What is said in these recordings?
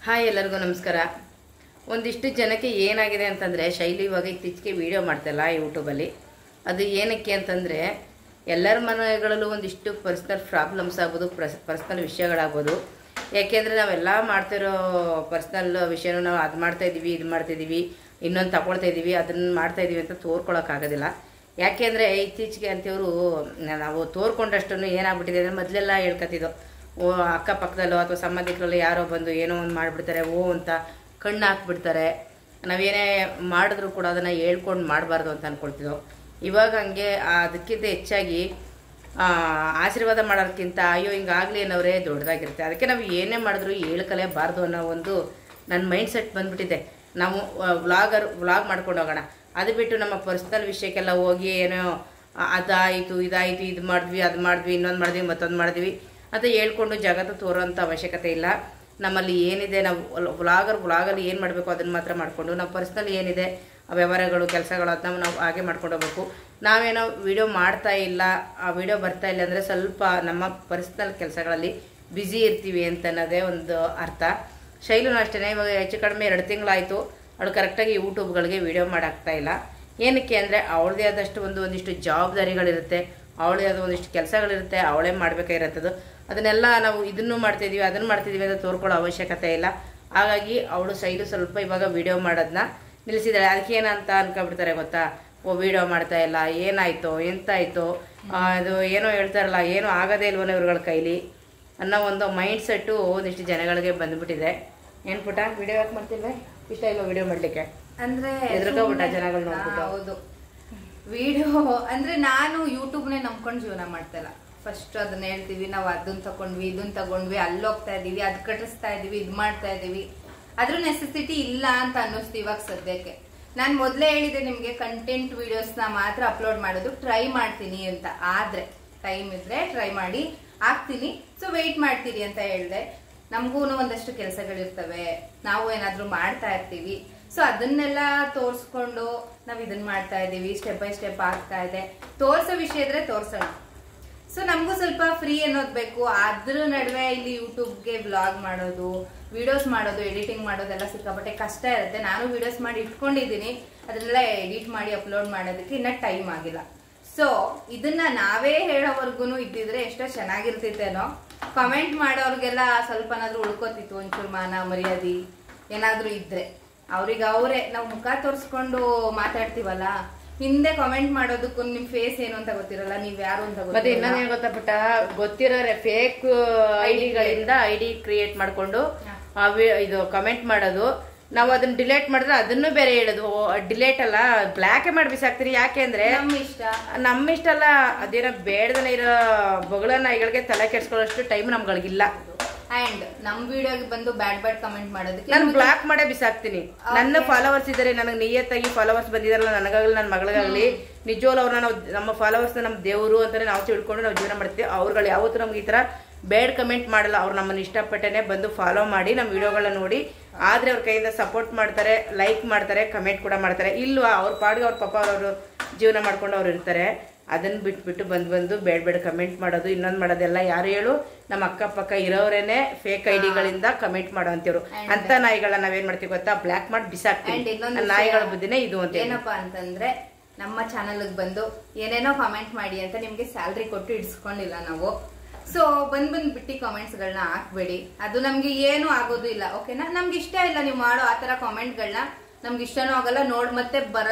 Hi ಎಲ್ಲರಿಗೂ ನಮಸ್ಕಾರ. ಒಂದಿಷ್ಟು ಜನಕ್ಕೆ ಏನಾಗಿದೆ ಅಂತಂದರೆ, ಶೈಲಿ ಇವಾಗ ಇತ್ತೀಚೆಗೆ ವೀಡಿಯೋ ಮಾಡ್ತಾಯಿಲ್ಲ ಯೂಟ್ಯೂಬಲ್ಲಿ. ಅದು ಏನಕ್ಕೆ ಅಂತಂದರೆ, ಎಲ್ಲರ ಮನೆಗಳಲ್ಲೂ ಒಂದಿಷ್ಟು ಪರ್ಸ್ನಲ್ ಪ್ರಾಬ್ಲಮ್ಸ್ ಆಗ್ಬೋದು, ಪರ್ಸ್ನಲ್ ವಿಷಯಗಳಾಗ್ಬೋದು. ಯಾಕೆಂದರೆ ನಾವೆಲ್ಲ ಮಾಡ್ತಿರೋ ಪರ್ಸ್ನಲ್ ವಿಷಯನೂ ನಾವು ಅದು ಮಾಡ್ತಾಯಿದ್ದೀವಿ, ಇದು ಮಾಡ್ತಾಯಿದ್ದೀವಿ, ಇನ್ನೊಂದು ತಗೊಳ್ತಾ ಇದ್ದೀವಿ, ಅದನ್ನು ಮಾಡ್ತಾಯಿದ್ದೀವಿ ಅಂತ ತೋರ್ಕೊಳ್ಳೋಕ್ಕಾಗೋದಿಲ್ಲ. ಯಾಕೆಂದರೆ ಇತ್ತೀಚೆಗೆ ಅಂತೇವರು ನಾವು ತೋರ್ಕೊಂಡಷ್ಟು ಏನಾಗ್ಬಿಟ್ಟಿದೆ ಅಂದರೆ, ಮೊದಲೆಲ್ಲ ಹೇಳ್ಕೊತಿದ್ದೋ ಅಕ್ಕಪಕ್ಕದಲ್ಲೋ ಅಥವಾ ಸಂಬಂಧಿಕರಲ್ಲೋ ಯಾರೋ ಬಂದು ಏನೋ ಒಂದು ಮಾಡಿಬಿಡ್ತಾರೆ, ಅಂತ ಕಣ್ಣು ಹಾಕ್ಬಿಡ್ತಾರೆ. ನಾವೇನೇ ಮಾಡಿದ್ರು ಕೂಡ ಅದನ್ನು ಹೇಳ್ಕೊಂಡು ಮಾಡಬಾರ್ದು ಅಂತ ಅಂದ್ಕೊಳ್ತಿದ್ದೋ. ಇವಾಗ ಹಂಗೆ ಅದಕ್ಕಿಂತ ಹೆಚ್ಚಾಗಿ ಆಶೀರ್ವಾದ ಮಾಡೋದಕ್ಕಿಂತ ಅಯ್ಯೋ ಹಿಂಗಾಗಲಿ ಅನ್ನೋರೇ ದೊಡ್ಡದಾಗಿರುತ್ತೆ. ಅದಕ್ಕೆ ನಾವು ಏನೇ ಮಾಡಿದ್ರು ಹೇಳ್ಕಲೇಬಾರ್ದು ಅನ್ನೋ ಒಂದು ನನ್ನ ಮೈಂಡ್ ಸೆಟ್ ಬಂದುಬಿಟ್ಟಿದೆ. ನಾವು ವ್ಲಾಗ್ ಮಾಡ್ಕೊಂಡು ಹೋಗೋಣ, ಅದು ಬಿಟ್ಟು ನಮ್ಮ ಪರ್ಸ್ನಲ್ ವಿಷಯಕ್ಕೆಲ್ಲ ಹೋಗಿ ಏನೋ ಅದಾಯಿತು ಇದಾಯಿತು, ಇದು ಮಾಡಿದ್ವಿ, ಅದು ಮಾಡಿದ್ವಿ, ಇನ್ನೊಂದು ಮಾಡಿದ್ವಿ, ಮತ್ತೊಂದು ಮಾಡಿದ್ವಿ ಅಂತ ಹೇಳ್ಕೊಂಡು ಜಗತ್ತು ತೋರೋಂಥ ಅವಶ್ಯಕತೆ ಇಲ್ಲ. ನಮ್ಮಲ್ಲಿ ಏನಿದೆ ನಾವು ವ್ಲಾಗಲ್ಲಿ ಏನು ಮಾಡಬೇಕು ಅದನ್ನು ಮಾತ್ರ ಮಾಡಿಕೊಂಡು, ನಾವು ಪರ್ಸ್ನಲ್ ಏನಿದೆ ಆ ವ್ಯವಹಾರಗಳು ಕೆಲಸಗಳು ಅದನ್ನ ನಾವು ಹಾಗೆ ಮಾಡ್ಕೊಂಡು ಹೋಗ್ಬೇಕು. ನಾವೇನೋ ವಿಡಿಯೋ ಮಾಡ್ತಾ ಇಲ್ಲ, ಆ ವಿಡಿಯೋ ಬರ್ತಾ ಇಲ್ಲ ಅಂದರೆ ಸ್ವಲ್ಪ ನಮ್ಮ ಪರ್ಸ್ನಲ್ ಕೆಲಸಗಳಲ್ಲಿ ಬ್ಯುಸಿ ಇರ್ತೀವಿ ಅಂತ ಅನ್ನೋದೇ ಒಂದು ಅರ್ಥ. ಶೈಲಿನೂ ಅಷ್ಟೇ, ಇವಾಗ ಹೆಚ್ಚು ಕಡಿಮೆ 2 ತಿಂಗಳಾಯಿತು ಅವಳು ಕರೆಕ್ಟಾಗಿ ಯೂಟ್ಯೂಬ್ಗಳಿಗೆ ವಿಡಿಯೋ ಮಾಡೋಕ್ತಾ ಇಲ್ಲ. ಏನಕ್ಕೆ ಅಂದರೆ ಅವಳದೇ ಆದಷ್ಟು ಒಂದಿಷ್ಟು ಜವಾಬ್ದಾರಿಗಳಿರುತ್ತೆ, ಅವಳದೇ ಆದ ಒಂದಿಷ್ಟು ಕೆಲಸಗಳಿರುತ್ತೆ, ಅವಳೇ ಮಾಡಬೇಕಾಗಿರತ್ತದು. ಅದನ್ನೆಲ್ಲ ನಾವು ಇದನ್ನು ಮಾಡ್ತಾಯಿದ್ದೀವಿ, ಅದನ್ನು ಮಾಡ್ತಿದ್ದೀವಿ ಅಂತ ತೋರ್ಕೊಳ್ಳೋ ಅವಶ್ಯಕತೆ ಇಲ್ಲ. ಹಾಗಾಗಿ ಅವಳು ಶೈಲು ಸ್ವಲ್ಪ ಇವಾಗ ವಿಡಿಯೋ ಮಾಡೋದನ್ನ ನಿಲ್ಲಿಸಿದ್ದಾಳೆ. ಅದಕ್ಕೆ ಏನಂತ ಅನ್ಕೊಬಿಡ್ತಾರೆ ಗೊತ್ತಾ, ವಿಡಿಯೋ ಮಾಡ್ತಾ ಇಲ್ಲ, ಏನಾಯಿತೋ ಎಂತಾಯಿತೋ, ಅದು ಏನೋ ಹೇಳ್ತಾರಲ್ಲ, ಏನೋ ಆಗೋದೇ ಇಲ್ವೋ ಇವ್ರುಗಳ ಕೈಲಿ ಅನ್ನೋ ಒಂದು ಮೈಂಡ್ ಸೆಟ್ಟು ಒಂದಿಷ್ಟು ಜನಗಳಿಗೆ ಬಂದುಬಿಟ್ಟಿದೆ. ಏನು ಪುಟ ವಿಡಿಯೋ ಯಾಕೆ ಮಾಡ್ತಿಲ್ವೇ? ಇಷ್ಟ ಇಲ್ಲ ವಿಡಿಯೋ ಮಾಡಲಿಕ್ಕೆ ಅಂದ್ರೆ ಎದುರುಗೋಬಿಟ್ಟ ಜನಗಳು ನೋಡ್ಬಿಟ್ಟು. ಹೌದು, ವಿಡಿಯೋ ಅಂದ್ರೆ ನಾನು ಯೂಟ್ಯೂಬ್ನೇ ನಂಬ್ಕೊಂಡು ಜೀವನ ಮಾಡ್ತಾ ಇಲ್ಲ. ಫಸ್ಟ್ ಅದನ್ನ ಹೇಳ್ತೀವಿ, ನಾವು ಅದನ್ನ ತಗೊಂಡ್ವಿ, ಇದನ್ನ ತಗೊಂಡ್ವಿ, ಅಲ್ಲಿ ಹೋಗ್ತಾ ಇದೀವಿ, ಅದ್ ಕಟ್ಟಿಸ್ತಾ ಇದೀವಿ, ಇದ್ ಮಾಡ್ತಾ ಇದೀವಿ, ಅದ್ರ ನೆಸೆಸಿಟಿ ಇಲ್ಲ ಅಂತ ಅನ್ನಿಸ್ತು ಇವಾಗ ಸದ್ಯಕ್ಕೆ. ನಾನು ಮೊದಲೇ ಹೇಳಿದೆ ನಿಮ್ಗೆ, ಕಂಟೆಂಟ್ ವಿಡಿಯೋಸ್ನ ಮಾತ್ರ ಅಪ್ಲೋಡ್ ಮಾಡೋದು ಟ್ರೈ ಮಾಡ್ತೀನಿ ಅಂತ. ಆದ್ರೆ ಟೈಮ್ ಇದ್ರೆ ಟ್ರೈ ಮಾಡಿ ಹಾಕ್ತೀನಿ, ಸೊ ವೆಯ್ಟ್ ಮಾಡ್ತೀರಿ ಅಂತ ಹೇಳಿದೆ. ನಮಗೂ ಒಂದಷ್ಟು ಕೆಲಸಗಳಿರ್ತವೆ, ನಾವು ಏನಾದ್ರೂ ಮಾಡ್ತಾ ಇರ್ತೀವಿ, ಸೊ ಅದನ್ನೆಲ್ಲ ತೋರ್ಸ್ಕೊಂಡು ನಾವ್ ಇದನ್ನ ಮಾಡ್ತಾ ಇದೀವಿ, ಸ್ಟೆಪ್ ಬೈ ಸ್ಟೆಪ್ ಆಗ್ತಾ ಇದೆ. ತೋರ್ಸೋ ವಿಷಯ ಇದ್ರೆ ತೋರ್ಸೋಣ. ಸೊ ನಮಗೂ ಸ್ವಲ್ಪ ಫ್ರೀ ಅನ್ನೋದು ಬೇಕು. ಅದ್ರ ನಡುವೆ ಇಲ್ಲಿ ಯೂಟ್ಯೂಬ್ಗೆ ವ್ಲಾಗ್ ಮಾಡೋದು, ವಿಡಿಯೋಸ್ ಮಾಡೋದು, ಎಡಿಟಿಂಗ್ ಮಾಡೋದೆಲ್ಲ ಸಿಕ್ಕಾಪಟ್ಟೆ ಕಷ್ಟ ಇರುತ್ತೆ. ನಾನು ವಿಡಿಯೋಸ್ ಮಾಡಿ ಇಟ್ಕೊಂಡಿದ್ದೀನಿ, ಅದನ್ನೆಲ್ಲ ಎಡಿಟ್ ಮಾಡಿ ಅಪ್ಲೋಡ್ ಮಾಡೋದಕ್ಕೆ ಇನ್ನ ಟೈಮ್ ಆಗಿಲ್ಲ. ಸೊ ಇದನ್ನ ನಾವೇ ಹೇಳೋವರ್ಗು ಇದ್ದಿದ್ರೆ ಎಷ್ಟೋ ಚೆನ್ನಾಗಿರ್ತಿತ್ತೇನೋ. ಕಮೆಂಟ್ ಮಾಡೋರ್ಗೆಲ್ಲ ಸ್ವಲ್ಪನಾದ್ರೂ ಉಳ್ಕೋತಿತ್ತು, ಒಂಚೂರು ಮಾನ ಮರ್ಯಾದೆ ಏನಾದ್ರೂ ಇದ್ರೆ. ಅವ್ರಿಗೆ ಅವರೇ ನಾವು ಮುಖ ತೋರಿಸ್ಕೊಂಡು ಮಾತಾಡ್ತೀವಲ್ಲ, ಹಿಂದೆ ಕಮೆಂಟ್ ಮಾಡೋದಕ್ಕೂ ನಿಮ್ ಫೇಸ್ ಏನು ಅಂತ ಗೊತ್ತಿರಲ್ಲ, ನೀವ್ ಯಾರು ಅಂತ ಮತ್ತೆ ಇನ್ನೊಂದೇನು ಗೊತ್ತಾಗ್ಬಿಟ್ಟ, ಗೊತ್ತಿರೋರೆ ಫೇಕ್ ಐಡಿಗಳಿಂದ ಐಡಿ ಕ್ರಿಯೇಟ್ ಮಾಡ್ಕೊಂಡು ಇದು ಕಮೆಂಟ್ ಮಾಡೋದು. ನಾವು ಅದನ್ನ ಡಿಲೇಟ್ ಮಾಡಿದ್ರೆ ಅದನ್ನು ಬೇರೆ ಹೇಳೋದು. ಡಿಲೇಟ್ ಅಲ್ಲ, ಬ್ಲಾಕ್ ಮಾಡಿ ಬಿಸಾಕ್ತೀರಿ. ಯಾಕೆ ಅಂದ್ರೆ ನಮ್ಮ ಇಷ್ಟ ಅಲ್ಲ, ಅದೇನೋ ಬೇಡದನ್ನ ಇರೋ ಬೊಗಳ ನಾಯಿಗಳಿಗೆ ತಲೆ ಕೆಡ್ಸ್ಕೊಳ್ಳೋಷ್ಟು ಟೈಮ್ ನಮ್ಗಳಿಗಿಲ್ಲ. ಅಂಡ್ ನಮ್ ವಿಡಿಯೋಗೆ ಬಂದು ಬ್ಯಾಡ್ ಕಮೆಂಟ್ ಮಾಡೋದಕ್ಕೆ ನಾನು ಬ್ಲಾಕ್ ಮಾಡೇ ಬಿಸಾಕ್ತೀನಿ. ನನ್ನ ಫಾಲೋವರ್ಸ್ ಇದಾರೆ, ನನಗೆ ನಿಯತ್ತಾಗಿ ಫಾಲೋವರ್ಸ್ ಬಂದಿದಾರಲ್ಲ, ನನಗಾಗಲಿ ನನ್ನ ಮಗಳಿಗಾಗಲಿ, ನಿಜವಾಗ್ಲೂ ಅವ್ರನ್ನ ನಾವು ನಮ್ಮ ಫಾಲೋವರ್ಸ್ ನಮ್ಮ ದೇವರು ಅಂತಾನೆ ನಾವು ತಿಳ್ಕೊಂಡು ನಾವು ಜೀವನ ಮಾಡ್ತೀವಿ. ಅವ್ರುಗಳು ಯಾವತ್ತೂ ನಮ್ಗೆ ಈ ತರ ಬ್ಯಾಡ್ ಕಮೆಂಟ್ ಮಾಡಲ್ಲ. ಅವ್ರು ನಮ್ಮನ್ನು ಇಷ್ಟಪಟ್ಟೇನೆ ಬಂದು ಫಾಲೋ ಮಾಡಿ ನಮ್ಮ ವಿಡಿಯೋಗಳನ್ನ ನೋಡಿ, ಆದ್ರೆ ಅವ್ರ ಕೈಯಿಂದ ಸಪೋರ್ಟ್ ಮಾಡ್ತಾರೆ, ಲೈಕ್ ಮಾಡ್ತಾರೆ, ಕಮೆಂಟ್ ಕೂಡ ಮಾಡ್ತಾರೆ. ಇಲ್ವಾ ಅವ್ರ ಪಾಡ್ಗೆ ಅವ್ರ ಪಾಪ ಅವರು ಜೀವನ ಮಾಡ್ಕೊಂಡು ಅವ್ರು ಇರ್ತಾರೆ. ಅದನ್ನ ಬಿಟ್ಬಿಟ್ಟು ಬಂದು ಬೇಡ ಕಮೆಂಟ್ ಮಾಡೋದು, ಇನ್ನೊಂದು ಮಾಡೋದೆಲ್ಲ ಯಾರು ಹೇಳು? ನಮ್ಮ ಅಕ್ಕಪಕ್ಕ ಇರೋರೇನೆ ಫೇಕ್ ಐಡಿಗಳಿಂದ ಕಮೆಂಟ್ ಮಾಡೋ ಅಂತವ್ರು. ಅಂತ ನಾಯಿಗಳನ್ನ ನಾವೇನ್ ಮಾಡ್ತೀವಿ ಗೊತ್ತಾ, ಬ್ಲಾಕ್ ಮಾಡಿ ಬಿಸಾಕ್ತೀವಿ. ನಾಯಿಗಳ ಬುದ್ಧಿನೇ ಇದು ಅಂತ. ಏನಪ್ಪಾ ಅಂತಂದ್ರೆ, ನಮ್ಮ ಚಾನಲ್ ಬಂದು ಏನೇನೋ ಕಮೆಂಟ್ ಮಾಡಿ ಅಂತ ನಿಮ್ಗೆ ಸ್ಯಾಲ್ರಿ ಕೊಟ್ಟು ಇಡ್ಸ್ಕೊಂಡಿಲ್ಲ ನಾವು. ಸೊ ಬಂದ್ ಬಿಟ್ಟು ಕಮೆಂಟ್ಸ್ ಗಳನ್ನ ಹಾಕ್ಬೇಡಿ, ಅದು ನಮ್ಗೆ ಏನು ಆಗೋದು ಇಲ್ಲ. ಓಕೆನಾ? ನಮ್ಗೆ ಇಷ್ಟ ಇಲ್ಲ ನೀವು ಮಾಡೋ ಆತರ ಕಾಮೆಂಟ್ ಗಳನ್ನ, ನಮ್ಗೆ ಇಷ್ಟನೂ ಆಗಲ್ಲ. ಮತ್ತೆ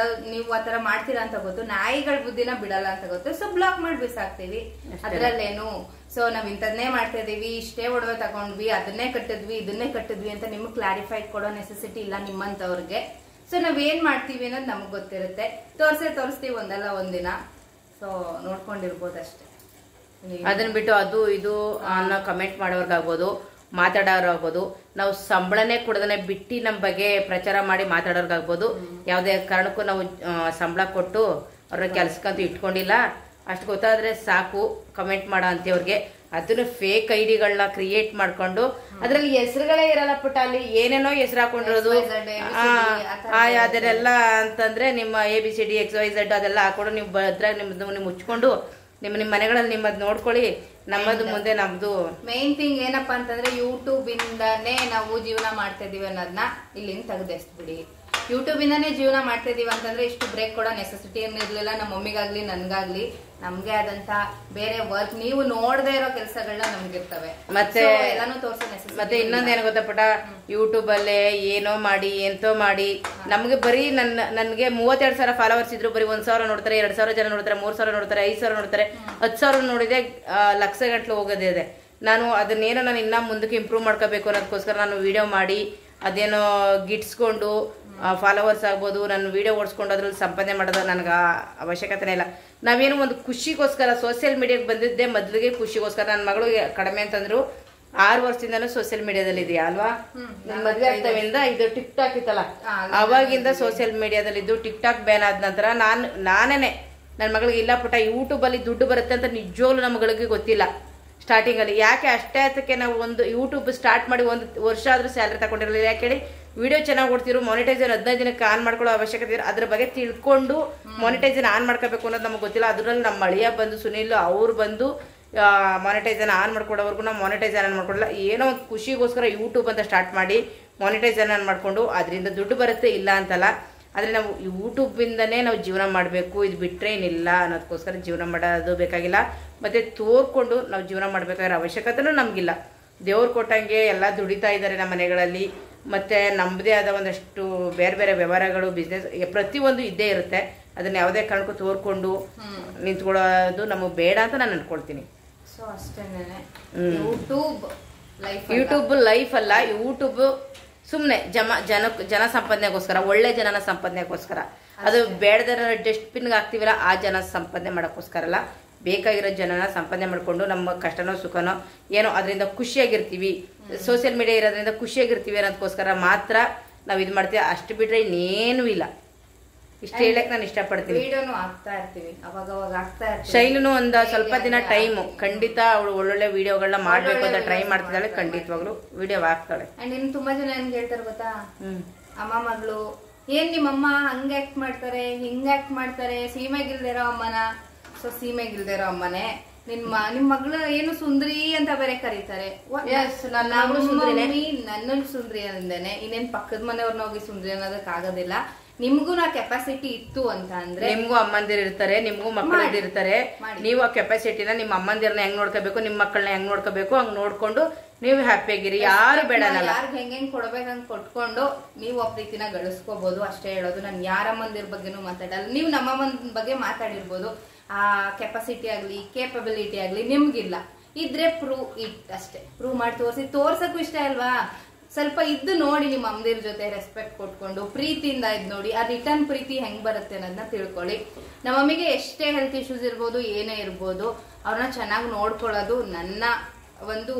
ನೀವು ಆತರ ಮಾಡ್ತೀರಾ ಅಂತ ಗೊತ್ತು, ನಾಯಿಗಳ ಬುದ್ಧಿನ ಬಿಡಲ್ಲ ಅಂತ ಗೊತ್ತು. ಸೊ ಬ್ಲಾಕ್ ಮಾಡಿ ಬಿಸಾಕ್ತಿವಿ, ಅದ್ರಲ್ಲೇನು. ಸೊ ನಾವ್ ಇಂಥದ್ನೇ ಮಾಡ್ತಾ ಇದೀವಿ, ಇಷ್ಟೇ ಒಡವೆ ತಗೊಂಡ್ವಿ, ಅದನ್ನೇ ಕಟ್ಟಿದ್ವಿ, ಇದನ್ನೇ ಕಟ್ಟಿದ್ವಿ ಅಂತ ನಿಮ್ಗೆ ಕ್ಲಾರಿಫೈ ಕೊಡೋ ನೆಸೆಸಿಟಿ ಇಲ್ಲ ನಿಮ್ಮಂತವ್ರಿಗೆ. ಸೊ ನಾವ್ ಏನ್ ಮಾಡ್ತೀವಿ ಅನ್ನೋದು ನಮಗ್ ಗೊತ್ತಿರುತ್ತೆ. ತೋರಿಸ್ತೀವಿ ಒಂದಲ್ಲ ಒಂದಿನ. ಸೊ ನೋಡ್ಕೊಂಡಿರ್ಬೋದು ಅಷ್ಟೇ. ಅದನ್ನ ಬಿಟ್ಟು ಅದು ಇದು ಅನ್ನೋ ಕಮೆಂಟ್ ಮಾಡೋರ್ಗಾಗ್ಬೋದು, ಮಾತಾಡೋರಾಗ್ಬೋದು, ನಾವು ಸಂಬಳನೇ ಕೊಡದನೆ ಬಿಟ್ಟು ನಮ್ಮ ಬಗ್ಗೆ ಪ್ರಚಾರ ಮಾಡಿ ಮಾತಾಡೋರ್ಗಾಗ್ಬೋದು. ಯಾವುದೇ ಕಾರಣಕ್ಕೂ ನಾವು ಸಂಬಳ ಕೊಟ್ಟು ಅವ್ರ ಕೆಲ್ಸಕ್ಕಂತೂ ಇಟ್ಕೊಂಡಿಲ್ಲ. ಅಷ್ಟು ಗೊತ್ತಾದ್ರೆ ಸಾಕು ಕಮೆಂಟ್ ಮಾಡೋ ಅಂತವ್ರಿಗೆ. ಅದನ್ನು ಫೇಕ್ ಐಡಿಗಳನ್ನ ಕ್ರಿಯೇಟ್ ಮಾಡ್ಕೊಂಡು ಅದ್ರಲ್ಲಿ ಹೆಸರುಗಳೇ ಇರಲ್ಲ ಪುಟ್ಟ, ಅಲ್ಲಿ ಏನೇನೋ ಹೆಸರು ಹಾಕೊಂಡಿರೋದು ಅದನ್ನೆಲ್ಲ ಅಂತಂದ್ರೆ ನಿಮ್ಮ ABCD XYZ ಅದೆಲ್ಲ ಹಾಕೊಂಡು ನೀವು ಅದ್ರಾಗ ನಿಮ್ದು ಮುಚ್ಕೊಂಡು ನಿಮ್ಮ ಮನೆಗಳಲ್ಲಿ ನಿಮ್ಮದು ನೋಡ್ಕೊಳ್ಳಿ, ನಮ್ಮದು ಮುಂದೆ ನಮ್ದು. ಮೇನ್ ಥಿಂಗ್ ಏನಪ್ಪಾ ಅಂತಂದ್ರೆ ಯೂಟ್ಯೂಬ್ ಇಂದಾನೇ ನಾವು ಜೀವನ ಮಾಡ್ತಾ ಇದೀವಿ ಅನ್ನೋದನ್ನ ಇಲ್ಲಿಂದ ತೆಗೆದೆಸ್ಬಿಡಿ. ಯೂಟ್ಯೂಬ್ ಇಂದಾನೇ ಜೀವನ ಮಾಡ್ತಾ ಇದೀವಿ ಅಂತಂದ್ರೆ ಇಷ್ಟು ಬ್ರೇಕ್ ಕೊಡೋ ನೆಸೆಸಿಟಿ ಏನಿರ್ಲಿಲ್ಲ ನಮ್ಮ ಮಮ್ಮಿಗಾಗ್ಲಿ ನನ್ಗಾಗ್ಲಿ. ನಮ್ಗೆ ಆದಂತ ಬೇರೆ ವರ್ಕ್ ನೀವು ನೋಡದೇ ಇರೋ ಕೆಲಸಗಳನ್ನ ನಮ್ಗಿರ್ತವೆ, ಮತ್ತೆ ಎಲ್ಲಾನು ತೋರ್ಸೋ ನೆಸೆಸಿಟಿ. ಮತ್ತೆ ಇನ್ನೊಂದೇನು ಗೊತ್ತಾ ಪುಟ, ಯೂಟ್ಯೂಬ್ ಅಲ್ಲೇ ಏನೋ ಮಾಡಿ ಎಂತೋ ಮಾಡಿ ನಮ್ಗೆ ಬರೀ ನನ್ಗೆ 32,000 ಫಾಲೋವರ್ಸ್ ಇದ್ರು ಬರೀ 1,000 ನೋಡ್ತಾರೆ, 2,000 ಜನ ನೋಡ್ತಾರೆ, 3,000 ನೋಡ್ತಾರೆ, 5,000 ನೋಡ್ತಾರೆ, 10,000 ನೋಡಿದೆ ಲಕ್ಷ ಗಂಟ್ಲು ಹೋಗೋದೇ ಇದೆ. ನಾನು ಅದನ್ನೇನೋ ನಾನು ಇನ್ನ ಮುಂದಕ್ಕೆ ಇಂಪ್ರೂವ್ ಮಾಡ್ಕೋಬೇಕು ಅನ್ನೋದಕ್ಕೋಸ್ಕರ ನಾನು ವಿಡಿಯೋ ಮಾಡಿ ಅದೇನೋ ಗಿಟ್ಸ್ಕೊಂಡು ಫಾಲೋವರ್ಸ್ ಆಗ್ಬೋದು, ನಾನು ವಿಡಿಯೋ ಓಡಿಸ್ಕೊಂಡು ಅದ್ರಲ್ಲಿ ಸಂಪಾದನೆ ಮಾಡೋದು ನನಗೆ ಅವಶ್ಯಕತೆನೇ ಇಲ್ಲ. ನಾವೇನು ಒಂದು ಖುಷಿಗೋಸ್ಕರ ಸೋಷಿಯಲ್ ಮೀಡಿಯಾಗೆ ಬಂದಿದ್ದೆ ಮೊದಲಿಗೆ ಖುಷಿಗೋಸ್ಕರ. ನನ್ನ ಮಗಳು ಕಡಿಮೆ ಅಂತಂದ್ರು 6 ವರ್ಷದಿಂದನೂ ಸೋಷಿಯಲ್ ಮೀಡಿಯಾದಲ್ಲಿ ಇದೆಯಾ ಅಲ್ವಾ? ಮದುವೆ ಆಗ್ತಾವಿಂದ ಇದು ಟಿಕ್ ಟಾಕ್ ಇತ್ತಲ್ಲ, ಅವಾಗಿಂದ ಸೋಷಿಯಲ್ ಮೀಡಿಯಾದಲ್ಲಿ ಇದ್ದು ಟಿಕ್ ಟಾಕ್ ಬ್ಯಾನ್ ಆದ ನಂತರ ನಾನೇನೆ ನನ್ನ ಮಗಳಿಗೆ ಇಲ್ಲ ಪುಟ ಯೂಟ್ಯೂಬಲ್ಲಿ ದುಡ್ಡು ಬರುತ್ತೆ ಅಂತ ನಿಜವಾಗ್ಲೂ ನಮ್ಮ ಮಗಳಿಗೆ ಗೊತ್ತಿಲ್ಲ ಸ್ಟಾರ್ಟಿಂಗಲ್ಲಿ. ಯಾಕೆ ಅಷ್ಟೇ ಅದಕ್ಕೆ ನಾವು ಒಂದು ಯೂಟ್ಯೂಬ್ ಸ್ಟಾರ್ಟ್ ಮಾಡಿ 1 ವರ್ಷ ಆದ್ರೂ ಸ್ಯಾಲ್ರಿ ತಗೊಂಡಿರಲಿಲ್ಲ. ಯಾಕೆ ಹೇಳಿ, ವಿಡಿಯೋ ಚೆನ್ನಾಗಿ ಕೊಡ್ತಿರು, ಮಾನಿಟೈಸರ್ 15 ದಿನಕ್ಕೆ ಆನ್ ಮಾಡ್ಕೊಳ್ಳೋ ಅವಶ್ಯಕತೆ ಇರೋ ಅದ್ರ ಬಗ್ಗೆ ತಿಳ್ಕೊಂಡು ಮಾನಿಟೈಸರ್ ಆನ್ ಮಾಡ್ಕೋಬೇಕು ಅನ್ನೋದು ನಮಗೆ ಗೊತ್ತಿಲ್ಲ. ಅದ್ರಲ್ಲಿ ನಮ್ಮ ಅಳಿಯ ಬಂದು ಸುನಿಲ್ ಅವ್ರು ಬಂದು ಮಾನಿಟೈಸರ್ ಆನ್ ಮಾಡ್ಕೊಡೋವರೆಗೂ ನಾವು ಮಾನಿಟೈಸರ್ ಆನ್ ಮಾಡ್ಕೊಡಲ್ಲ. ಏನೋ ಒಂದು ಖುಷಿಗೋಸ್ಕರ ಯೂಟ್ಯೂಬ್ ಅಂತ ಸ್ಟಾರ್ಟ್ ಮಾಡಿ ಮಾನಿಟೈಸರ್ ಆನ್ ಮಾಡಿಕೊಂಡು ಅದರಿಂದ ದುಡ್ಡು ಬರುತ್ತೆ ಇಲ್ಲ ಅಂತಲ್ಲ. ಆದರೆ ನಾವು ಯೂಟ್ಯೂಬಿಂದನೇ ನಾವು ಜೀವನ ಮಾಡಬೇಕು, ಇದು ಬಿಟ್ಟರೆ ಏನಿಲ್ಲ ಅನ್ನೋದಕ್ಕೋಸ್ಕರ ಜೀವನ ಮಾಡೋದು ಬೇಕಾಗಿಲ್ಲ. ಮತ್ತು ತೋರ್ಕೊಂಡು ನಾವು ಜೀವನ ಮಾಡಬೇಕಾಗಿರೋ ಅವಶ್ಯಕತೆನೂ ನಮಗಿಲ್ಲ. ದೇವ್ರು ಕೊಟ್ಟಂಗೆ ಎಲ್ಲ ದುಡಿತಾ ಇದ್ದಾರೆ ನಮ್ಮ ಮನೆಗಳಲ್ಲಿ. ಮತ್ತು ನಮ್ಮದೇ ಆದ ಒಂದಷ್ಟು ಬೇರೆ ಬೇರೆ ವ್ಯವಹಾರಗಳು, ಬಿಸ್ನೆಸ್ ಪ್ರತಿಯೊಂದು ಇದ್ದೇ ಇರುತ್ತೆ. ಅದನ್ನ ಯಾವುದೇ ಕಾರಣಕ್ಕೂ ತೋರ್ಕೊಂಡು ನಿಂತ್ಕೊಳ್ಳೋದು ನಮಗೆ ಬೇಡ ಅಂತ ನಾನು ಅನ್ಕೊಳ್ತೀನಿ. ಸೊ ಅಷ್ಟೇನೆ, ಯೂಟ್ಯೂಬ್ ಲೈಫ್ ಅಲ್ಲ. ಯೂಟ್ಯೂಬ್ ಸುಮ್ಮನೆ ಜನ ಸಂಪಾದನೆಗೋಸ್ಕರ, ಒಳ್ಳೆ ಜನನ ಸಂಪಾದನೆಗೋಸ್ಕರ. ಅದು ಬೇಡದ ಡಸ್ಟ್ಬಿನ್ಗೆ ಹಾಕ್ತಿವಲ್ಲ ಆ ಜನ ಸಂಪಾದನೆ ಮಾಡೋಕ್ಕೋಸ್ಕರ ಅಲ್ಲ. ಬೇಕಾಗಿರೋ ಜನನ ಸಂಪಾದನೆ ಮಾಡಿಕೊಂಡು ನಮ್ಮ ಕಷ್ಟನೋ ಸುಖನೋ ಏನೋ ಅದರಿಂದ ಖುಷಿಯಾಗಿರ್ತೀವಿ, ಸೋಷಿಯಲ್ ಮೀಡಿಯಾ ಇರೋದ್ರಿಂದ ಖುಷಿಯಾಗಿರ್ತೀವಿ ಅನ್ನೋದಕ್ಕೋಸ್ಕರ ಮಾತ್ರ ನಾವು ಇದು ಮಾಡ್ತೀವಿ. ಅಷ್ಟು ಬಿಟ್ರೆ ಇನ್ನೇನೂ ಇಲ್ಲ. ಇಷ್ಟ ಹೇಳಕ್ ನಾನು ಇಷ್ಟಪಡ್ತೀನಿ. ಶೈಲುನು ಒಂದು ಸ್ವಲ್ಪ ದಿನ ಟೈಮು ಖಂಡಿತ ಅವಳು ಒಳ್ಳೊಳ್ಳೆ ವಿಡಿಯೋಗಳನ್ನ ಮಾಡ್ಬೇಕು ಅಂತ ಟ್ರೈ ಮಾಡ್ತಿದ್ದಾಳೆ. ಖಂಡಿತವಾಗ್ಲು ವಿಡಿಯೋ ಹಾಕ್ತಾಳೆ. ಅಂಡ್ ಇನ್ನು ತುಂಬಾ ಜನ ಏನ್ ಹೇಳ್ತಾರೆ ಗೊತ್ತಾ, ಅಮ್ಮ ಮಗಳು ಏನ್ ನಿಮ್ಮಮ್ಮ ಹಂಗ ಆಕ್ಟ್ ಮಾಡ್ತಾರೆ, ಹಿಂಗ ಆಕ್ಟ್ ಮಾಡ್ತಾರೆ, ಸೀಮೆಗಿಲ್ದಿರೋ ಅಮ್ಮನ. ಸೊ ಸೀಮೆಗಿಲ್ದಿರೋ ಅಮ್ಮನೆ ನಿಮ್ ಮಗಳು ಏನು ಸುಂದ್ರಿ ಅಂತ ಬೇರೆ ಕರೀತಾರೆ. ನನ್ನನ್ನು ಸುಂದ್ರಿ ಅಂದೇನೆ, ಇನ್ನೇನ್ ಪಕ್ಕದ ಮನೆಯವ್ರನ್ನ ಹೋಗಿ ಸುಂದ್ರಿ ಅನ್ನೋದಕ್ ಆಗೋದಿಲ್ಲ. ನಿಮ್ಗೂ ನಾ ಕೆಪಾಸಿಟಿ ಇತ್ತು ಅಂತ ಅಂದ್ರೆ, ನಿಮ್ಗೂ ಅಮ್ಮಂದಿರ್ ಇರ್ತಾರೆ, ನಿಮ್ಗೂ ಮಕ್ಕಳು ಇರ್ತಾರೆ. ನೀವು ಆ ಕೆಪಾಸಿಟಿನ ನಿಮ್ಮ ಅಮ್ಮಂದಿರನ್ನ ಹೆಂಗ್ ನೋಡ್ಕೋಬೇಕು, ನಿಮ್ಮ ಮಕ್ಕಳನ್ನ ಹೆಂಗ್ ನೋಡ್ಕೋಬೇಕು ಹಂಗ್ ನೋಡ್ಕೊಂಡು ನೀವು ಹ್ಯಾಪಿಯಾಗಿರಿ. ಯಾರು ಬೇಡನಲ್ಲ, ಯಾರು ಹೆಂಗ್ ಕೊಡ್ಬೇಕಂಗ್ ಕೊಟ್ಕೊಂಡು ನೀವು ಆ ಪ್ರೀತಿನ ಗಳಿಸ್ಕೋಬಹುದು. ಅಷ್ಟೇ ಹೇಳೋದು. ನಾನು ಯಾರ ಅಮ್ಮಂದಿರ ಬಗ್ಗೆನೂ ಮಾತಾಡಲ್ಲ. ನೀವು ನಮ್ಮ ಅಮ್ಮನ ಬಗ್ಗೆ ಮಾತಾಡಿರ್ಬೋದು. ಆ ಕೆಪಾಸಿಟಿ ಆಗ್ಲಿ ಕೇಪಬಿಲಿಟಿ ಆಗ್ಲಿ ನಿಮ್ಗಿಲ್ಲ ಇದ್ರೆ ಪ್ರೂವ್ ಇಟ್ ಅಷ್ಟೇ. ಪ್ರೂವ್ ಮಾಡಿ ತೋರ್ಸಕ್ಕೂ ಇಷ್ಟ ಅಲ್ವಾ. ಸ್ವಲ್ಪ ಇದ್ದು ನೋಡಿ, ನಿಮ್ಮ ಅಮ್ಮದಿರ ಜೊತೆ ರೆಸ್ಪೆಕ್ಟ್ ಕೊಟ್ಕೊಂಡು ಪ್ರೀತಿಯಿಂದ ಇದ್ ನೋಡಿ. ಆ ರಿಟರ್ನ್ ಪ್ರೀತಿ ಹೆಂಗ್ ಬರುತ್ತೆ ಅನ್ನೋದನ್ನ ತಿಳ್ಕೊಳ್ಳಿ. ನಮ್ಮ ಮಮ್ಮಿಗೆ ಎಷ್ಟೇ ಹೆಲ್ತ್ ಇಶ್ಯೂಸ್ ಇರ್ಬೋದು, ಏನೇ ಇರ್ಬೋದು, ಅವ್ರನ್ನ ಚೆನ್ನಾಗಿ ನೋಡ್ಕೊಳ್ಳೋದು ನನ್ನ ಒಂದು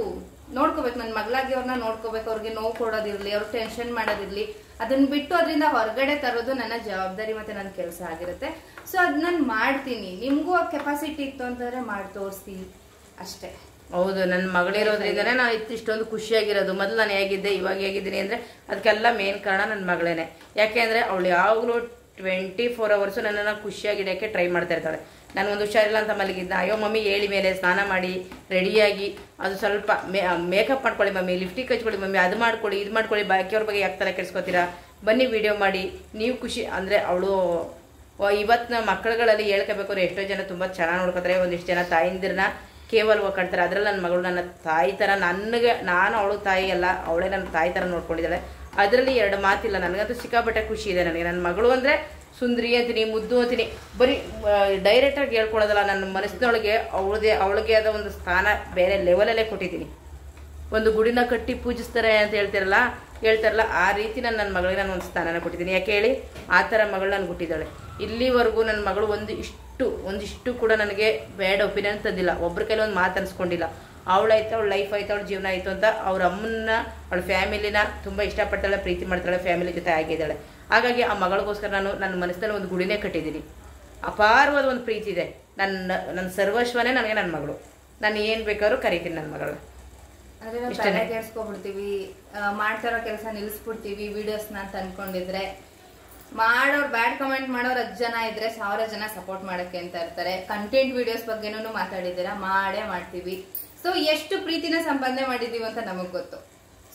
ನೋಡ್ಕೋಬೇಕು. ನನ್ನ ಮಗಳಾಗಿ ಅವ್ರನ್ನ ನೋಡ್ಕೋಬೇಕು. ಅವ್ರಿಗೆ ನೋವು ಕೊಡೋದಿರ್ಲಿ, ಅವ್ರು ಟೆನ್ಷನ್ ಮಾಡೋದಿರ್ಲಿ, ಅದನ್ನ ಬಿಟ್ಟು ಅದರಿಂದ ಹೊರಗಡೆ ತರೋದು ನನ್ನ ಜವಾಬ್ದಾರಿ ಮತ್ತೆ ನನ್ನ ಕೆಲಸ ಆಗಿರುತ್ತೆ. ಸೊ ಅದ್ ನಾನು ಮಾಡ್ತೀನಿ. ನಿಮ್ಗೂ ಆ ಕೆಪಾಸಿಟಿ ಇತ್ತು ಅಂತಂದ್ರೆ ಮಾಡಿ ತೋರಿಸಿ ಅಷ್ಟೇ. ಹೌದು, ನನ್ನ ಮಗಳಿರೋದ್ರಿಂದನೇ ನಾನು ಇಷ್ಟೊಂದು ಖುಷಿಯಾಗಿರೋದು. ಮೊದಲು ನಾನು ಹೇಗಿದ್ದೆ ಇವಾಗ ಹೇಗಿದ್ದೀನಿ ಅಂದರೆ ಅದಕ್ಕೆಲ್ಲ ಮೇನ್ ಕಾರಣ ನನ್ನ ಮಗಳೇನೆ. ಯಾಕೆ ಅಂದರೆ ಅವಳು ಯಾವಾಗಲೂ 24 hours ನನ್ನನ್ನು ಖುಷಿಯಾಗಿಡೋಕ್ಕೆ ಟ್ರೈ ಮಾಡ್ತಾ ಇರ್ತಾಳೆ. ನಾನು ಒಂದು ಹುಷಾರಿಲ್ಲ ಅಂತ ಮಲಗಿದ್ದ, ಅಯ್ಯೋ ಮಮ್ಮಿ ಹೇಳಿ ಮೇಲೆ ಸ್ನಾನ ಮಾಡಿ ರೆಡಿಯಾಗಿ ಅದು ಸ್ವಲ್ಪ ಮೇಕಪ್ ಮಾಡ್ಕೊಳ್ಳಿ ಮಮ್ಮಿ, ಲಿಫ್ಟಿಕ್ ಹಚ್ಕೊಳ್ಳಿ ಮಮ್ಮಿ, ಅದು ಮಾಡ್ಕೊಳ್ಳಿ ಇದು ಮಾಡ್ಕೊಳ್ಳಿ, ಬಾಕಿಯವ್ರ ಬಗ್ಗೆ ಯಾಕೆ ತಲೆ ಕೆಡಿಸ್ಕೊತೀರಾ, ಬನ್ನಿ ವಿಡಿಯೋ ಮಾಡಿ ನೀವು ಖುಷಿ ಅಂದರೆ ಅವಳು. ಇವತ್ತಿನ ಮಕ್ಕಳುಗಳಲ್ಲಿ ಹೇಳ್ಕೋಬೇಕಾದ್ರೆ ಎಷ್ಟೋ ಜನ ತುಂಬ ಚೆನ್ನಾಗಿ ನೋಡ್ಕೊತಾರೆ. ಒಂದಿಷ್ಟು ಜನ ತಾಯಿಂದಿರನ್ನ ಕೇವಲ ಕಾಣ್ತಾರೆ. ಅದರಲ್ಲಿ ನನ್ನ ಮಗಳು ನನ್ನ ತಾಯಿ ಥರ, ನಾನು ಅವಳು ತಾಯಿ ಅಲ್ಲ, ಅವಳೇ ನನ್ನ ತಾಯಿ ಥರ ನೋಡ್ಕೊಂಡಿದ್ದಾಳೆ. ಅದರಲ್ಲಿ 2 ಮಾತಿಲ್ಲ. ನನಗಂತೂ ಸಿಕ್ಕಾಪಟ್ಟೆ ಖುಷಿ ಇದೆ. ನನಗೆ ನನ್ನ ಮಗಳು ಅಂದರೆ ಸುಂದರಿ ಅಂತೀನಿ, ಮುದ್ದು ಅಂತೀನಿ. ಬರೀ ಡೈರೆಕ್ಟಾಗಿ ಹೇಳ್ಕೊಳ್ಳೋದಲ್ಲ, ನನ್ನ ಮನಸ್ಸಿನೊಳಗೆ ಅವಳಿಗೆ ಆದ ಒಂದು ಸ್ಥಾನ ಬೇರೆ ಲೆವೆಲಲ್ಲೇ ಕೊಟ್ಟಿದ್ದೀನಿ. ಒಂದು ಗುಡಿನ ಕಟ್ಟಿ ಪೂಜಿಸ್ತಾರೆ ಅಂತ ಹೇಳ್ತಾರಲ್ಲ ಆ ರೀತಿ ನನ್ನ ಮಗಳಿಗೆ ನಾನು ಒಂದು ಸ್ಥಾನನ ಕೊಟ್ಟಿದ್ದೀನಿ. ಯಾಕೆ ಹೇಳಿ, ಆ ಥರ ಮಗಳು ನನಗೆ ಹುಟ್ಟಿದ್ದಾಳೆ. ಇಲ್ಲಿವರೆಗೂ ನನ್ನ ಮಗಳು ಒಂದಿಷ್ಟು ಕೂಡ ನನಗೆ ಬ್ಯಾಡ್ ಒಪಿನಿಯನ್ ತಂದಿಲ್ಲ. ಒಬ್ಬರ ಕೈಲಿ ಒಂದು ಮಾತು ಅನ್ಸ್ಕೊಂಡಿಲ್ಲ. ಅವಳಾಯ್ತು, ಅವಳ ಲೈಫ್ ಆಯ್ತು, ಅವಳ ಜೀವನ ಆಯಿತು ಅಂತ ಅವ್ರ ಅಮ್ಮನ್ನ, ಅವಳ ಫ್ಯಾಮಿಲಿನ ತುಂಬ ಇಷ್ಟಪಡ್ತಾಳೆ, ಪ್ರೀತಿ ಮಾಡ್ತಾಳೆ, ಫ್ಯಾಮಿಲಿ ಜೊತೆ ಆಗಿದ್ದಾಳೆ. ಹಾಗಾಗಿ ಆ ಮಗಳಿಗೋಸ್ಕರ ನಾನು ನನ್ನ ಮನಸ್ಸಿನಲ್ಲಿ ಒಂದು ಗುಡಿನೇ ಕಟ್ಟಿದ್ದೀನಿ. ಅಪಾರವಾದ ಒಂದು ಪ್ರೀತಿ ಇದೆ. ನನ್ನ ಸರ್ವಸ್ವನೇ ನನಗೆ ನನ್ನ ಮಗಳು. ನಾನು ಏನು ಬೇಕಾದ್ರೂ ಕರಿತೀನಿ ನನ್ನ ಮಗಳು. ಕೇಳಿಸ್ಕೊಬಿಡ್ತೀವಿ, ಮಾಡ್ತಾರೋ ಕೆಲಸ ನಿಲ್ಲಿಸ್ಬಿಡ್ತೀವಿ ವಿಡಿಯೋಸ್ನ ಅಂತ ಅನ್ಕೊಂಡಿದ್ರೆ ಮಾಡೋರು ಬ್ಯಾಡ್ ಕಮೆಂಟ್ ಮಾಡೋರು 10 ಜನ ಇದ್ರೆ 1000 ಜನ ಸಪೋರ್ಟ್ ಮಾಡಕ್ಕೆ ಅಂತ ಇರ್ತಾರೆ. ಕಂಟೆಂಟ್ ವಿಡಿಯೋಸ್ ಬಗ್ಗೆನೂ ಮಾತಾಡಿದ್ದೀರಾ, ಮಾಡೇ ಮಾಡ್ತೀವಿ. ಸೊ ಎಷ್ಟು ಪ್ರೀತಿನ ಸಂಪಾದನೆ ಮಾಡಿದೀವಿ ಅಂತ ನಮಗ್ ಗೊತ್ತು.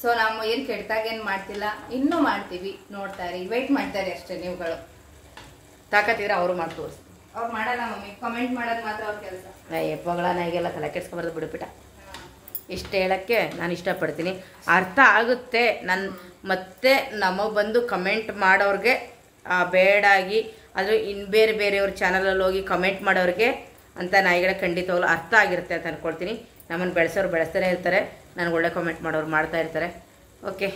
ಸೊ ನಾವು ಏನ್ ಕೆಟ್ಟಾಗೇನ್ ಮಾಡ್ತಿಲ್ಲ, ಇನ್ನೂ ಮಾಡ್ತೀವಿ. ನೋಡ್ತಾ ಇರಿ, ವೇಟ್ ಮಾಡ್ತಾ ಇರಿ ಅಷ್ಟೇ. ನೀವುಗಳು ತಾಕತ್ತಿದ್ರೆ ಅವರು ಮಾಡಿ ತೋರಿಸ್ತಾರೆ. ಅವ್ರು ಮಾಡಲ್ಲ ಮಮ್ಮಿ, ಕಮೆಂಟ್ ಮಾಡೋದು ಮಾತ್ರ ಅವ್ರ ಕೆಲಸ. ಎಪ್ಪಗಳ ನಾಯಿಗೆಲ್ಲ ತಲೆ ಕೆಡ್ಸ್ಕೊಂಬಾರ್ದು ಬಿಡುಬಿಟ್ಟ. ಇಷ್ಟು ಹೇಳೋಕ್ಕೆ ನಾನು ಇಷ್ಟಪಡ್ತೀನಿ. ಅರ್ಥ ಆಗುತ್ತೆ. ಮತ್ತೆ ನಮಗೆ ಬಂದು ಕಮೆಂಟ್ ಮಾಡೋರಿಗೆ ಬೇಡಾಗಿ ಅದು ಇನ್ನು ಬೇರೆ ಬೇರೆಯವ್ರ ಚಾನಲಲ್ಲಿ ಹೋಗಿ ಕಮೆಂಟ್ ಮಾಡೋರಿಗೆ ಅಂತ ನಾಯಿಗಳ ಖಂಡಿತವಾಗ್ಲೂ ಅರ್ಥ ಆಗಿರುತ್ತೆ ಅಂತ ಅಂದ್ಕೊಳ್ತೀನಿ. ನಮ್ಮನ್ನು ಬೆಳೆಸೋರು ಬೆಳೆಸ್ತಾನೆ ಇರ್ತಾರೆ, ನನಗೆ ಒಳ್ಳೆ ಕಮೆಂಟ್ ಮಾಡೋರು ಮಾಡ್ತಾ ಇರ್ತಾರೆ. ಓಕೆ.